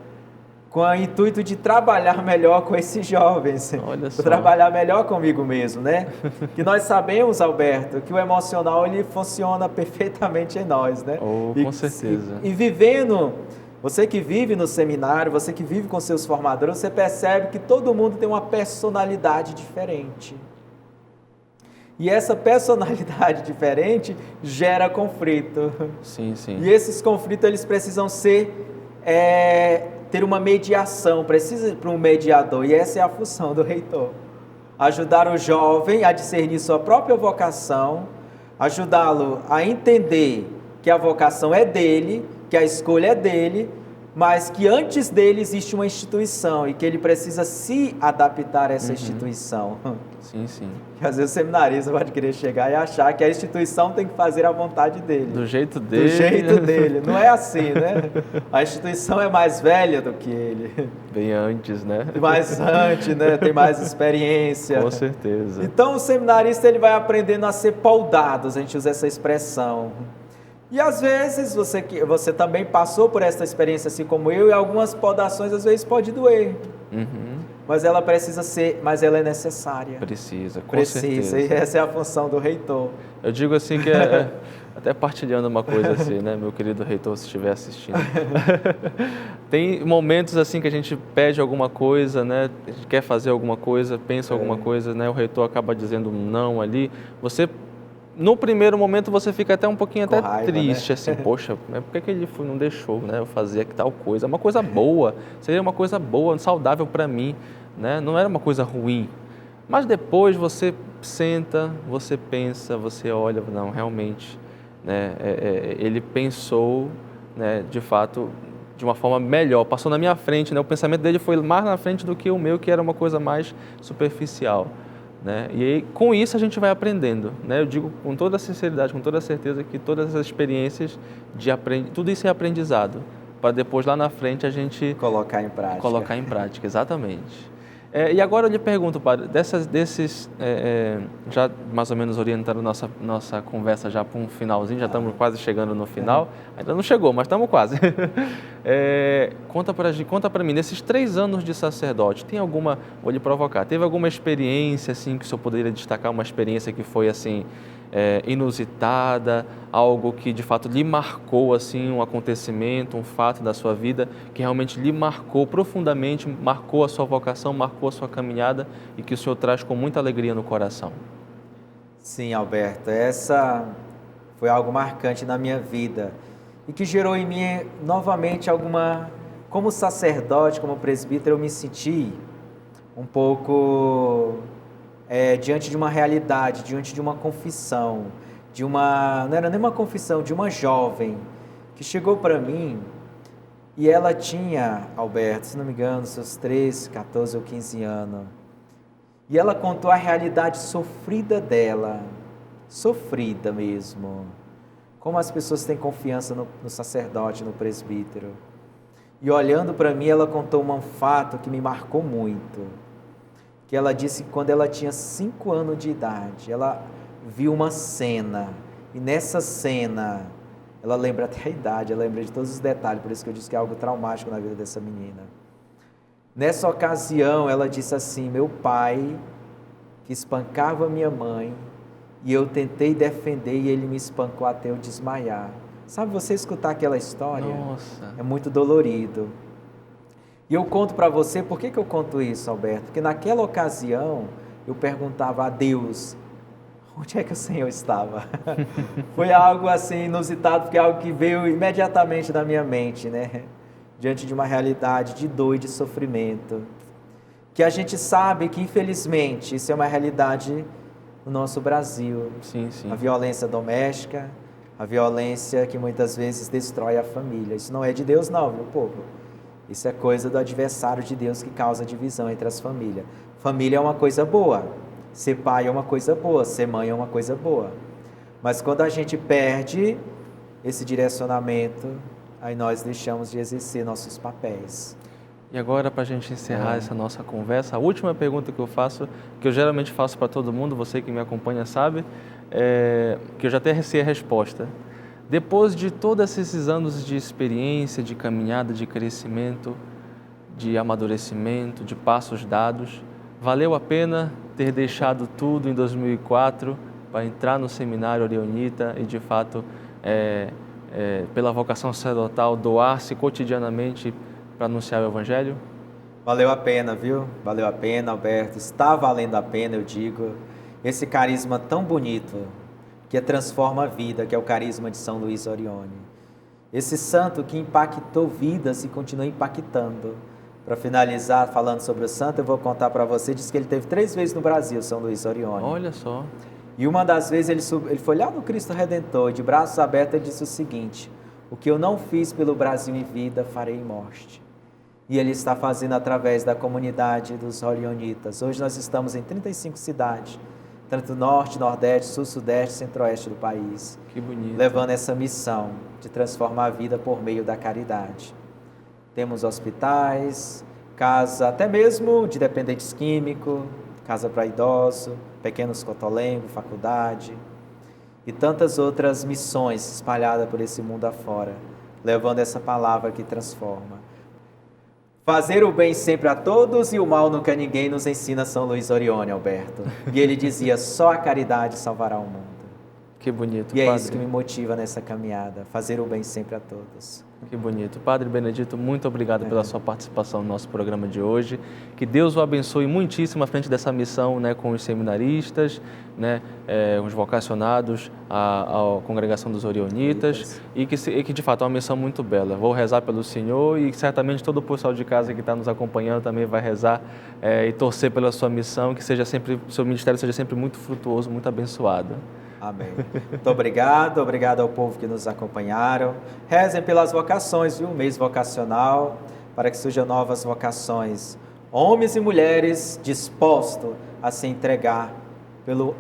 com o intuito de trabalhar melhor com esses jovens. Olha só. Trabalhar melhor comigo mesmo, né? Que nós sabemos, Alberto, que o emocional ele funciona perfeitamente em nós, né? Com certeza. E vivendo, você que vive no seminário, você que vive com seus formadores, você percebe que todo mundo tem uma personalidade diferente. E essa personalidade diferente gera conflito. Sim. E esses conflitos eles precisam ter uma mediação, precisa para um mediador, e essa é a função do reitor. Ajudar o jovem a discernir sua própria vocação, ajudá-lo a entender que a vocação é dele, que a escolha é dele, mas que antes dele existe uma instituição e que ele precisa se adaptar a essa instituição. Sim. Às vezes o seminarista pode querer chegar e achar que a instituição tem que fazer a vontade dele. Do jeito dele. Do jeito dele. Não é assim, né? A instituição é mais velha do que ele. Bem antes, né? Mais antes, né? Tem mais experiência. Com certeza. Então o seminarista ele vai aprendendo a ser poldado, a gente usa essa expressão. E às vezes você também passou por essa experiência assim como eu, e algumas podações às vezes pode doer. Mas ela mas ela é necessária. Precisa, com certeza. E essa é a função do reitor. Eu digo assim que até partilhando uma coisa assim, né, meu querido reitor, se estiver assistindo. Tem momentos assim que a gente pede alguma coisa, né, a gente quer fazer alguma coisa, pensa alguma coisa, né, o reitor acaba dizendo não ali. No primeiro momento você fica até um pouquinho até raiva, triste, né? assim, poxa, por que ele não deixou, né, eu fazer tal coisa? É uma coisa boa, seria uma coisa boa, saudável para mim, né? Não era uma coisa ruim. Mas depois você senta, você pensa, você olha, não, realmente, né, ele pensou, né, de fato, de uma forma melhor, passou na minha frente, né, o pensamento dele foi mais na frente do que o meu, que era uma coisa mais superficial. Né? E aí, com isso a gente vai aprendendo, né? Eu digo com toda a sinceridade, com toda a certeza que todas as experiências tudo isso é aprendizado, para depois lá na frente a gente colocar em prática. Exatamente. E agora eu lhe pergunto, padre, já mais ou menos orientando nossa conversa já para um finalzinho, já estamos quase chegando no final, ainda não chegou, mas estamos quase. Conta para mim, nesses 3 anos de sacerdote, vou lhe provocar, teve alguma experiência assim que o senhor poderia destacar, uma experiência que foi assim, inusitada, algo que de fato lhe marcou, assim, um acontecimento, um fato da sua vida que realmente lhe marcou profundamente, marcou a sua vocação, marcou a sua caminhada e que o senhor traz com muita alegria no coração? Sim, Alberto, essa foi algo marcante na minha vida e que gerou em mim novamente como sacerdote, como presbítero, eu me senti um pouco diante de uma realidade, diante de uma confissão, não era nem uma confissão, de uma jovem que chegou para mim e ela tinha, Alberto, se não me engano, seus 13, 14 ou 15 anos. E ela contou a realidade sofrida dela, sofrida mesmo. Como as pessoas têm confiança no sacerdote, no presbítero. E olhando para mim, ela contou um fato que me marcou muito. Que ela disse que quando ela tinha 5 anos de idade, ela viu uma cena, e nessa cena, ela lembra até a idade, ela lembra de todos os detalhes, por isso que eu disse que é algo traumático na vida dessa menina. Nessa ocasião, ela disse assim, meu pai, que espancava minha mãe, e eu tentei defender e ele me espancou até eu desmaiar. Sabe, você escutar aquela história? Nossa. É muito dolorido. E eu conto para você, por que eu conto isso, Alberto? Porque naquela ocasião, eu perguntava a Deus, onde é que o Senhor estava? Foi algo assim inusitado, porque é algo que veio imediatamente na minha mente, né? diante de uma realidade de dor e de sofrimento, que a gente sabe que, infelizmente, isso é uma realidade no nosso Brasil. Sim, sim. A violência doméstica, a violência que muitas vezes destrói a família. Isso não é de Deus não, meu povo. Isso é coisa do adversário de Deus que causa divisão entre as famílias. Família é uma coisa boa. Ser pai é uma coisa boa, ser mãe é uma coisa boa. Mas quando a gente perde esse direcionamento, aí nós deixamos de exercer nossos papéis. E agora, para a gente encerrar essa nossa conversa, a última pergunta que eu faço, que eu geralmente faço para todo mundo, você que me acompanha sabe, que eu já até sei a resposta. Depois de todos esses anos de experiência, de caminhada, de crescimento, de amadurecimento, de passos dados, valeu a pena ter deixado tudo em 2004 para entrar no seminário Orionita e, de fato, pela vocação sacerdotal, doar-se cotidianamente para anunciar o Evangelho? Valeu a pena, viu? Valeu a pena, Alberto. Está valendo a pena, eu digo. Esse carisma tão bonito, que transforma a vida, que é o carisma de São Luís Orione. Esse santo que impactou vidas e continua impactando. Para finalizar, falando sobre o santo, eu vou contar para você, diz que ele teve 3 vezes no Brasil, São Luís Orione. Olha só. E uma das vezes ele foi lá no Cristo Redentor, de braços abertos, ele disse o seguinte: o que eu não fiz pelo Brasil em vida, farei em morte. E ele está fazendo através da comunidade dos Orionitas. Hoje nós estamos em 35 cidades, tanto norte, nordeste, sul, sudeste, centro-oeste do país. Que bonito. Levando essa missão de transformar a vida por meio da caridade. Temos hospitais, casa até mesmo de dependentes químicos, casa para idosos, pequenos cotolengos, faculdade e tantas outras missões espalhadas por esse mundo afora, levando essa palavra que transforma. Fazer o bem sempre a todos e o mal nunca a ninguém, nos ensina São Luís Orione, Alberto. E ele dizia, só a caridade salvará o mundo. Que bonito, e é Padre. isso que me motiva nessa caminhada, fazer o bem sempre a todos. Que bonito. Padre Benedito, muito obrigado pela sua participação no nosso programa de hoje. Que Deus o abençoe muitíssimo à frente dessa missão, né, com os seminaristas, né, os vocacionados, a congregação dos Orionitas, e que de fato é uma missão muito bela. Vou rezar pelo Senhor e certamente todo o pessoal de casa que está nos acompanhando também vai rezar e torcer pela sua missão, que seja sempre, o seu ministério seja sempre muito frutuoso, muito abençoado. Amém. Muito obrigado ao povo que nos acompanharam. Rezem pelas vocações, viu? Mês vocacional, para que surjam novas vocações. Homens e mulheres dispostos a se entregar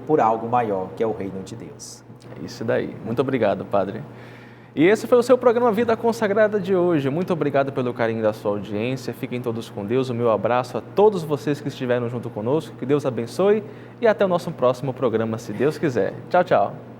por algo maior, que é o reino de Deus. É isso daí. Muito obrigado, Padre. E esse foi o seu programa Vida Consagrada de hoje. Muito obrigado pelo carinho da sua audiência. Fiquem todos com Deus. O meu abraço a todos vocês que estiveram junto conosco. Que Deus abençoe e até o nosso próximo programa, se Deus quiser. Tchau, tchau.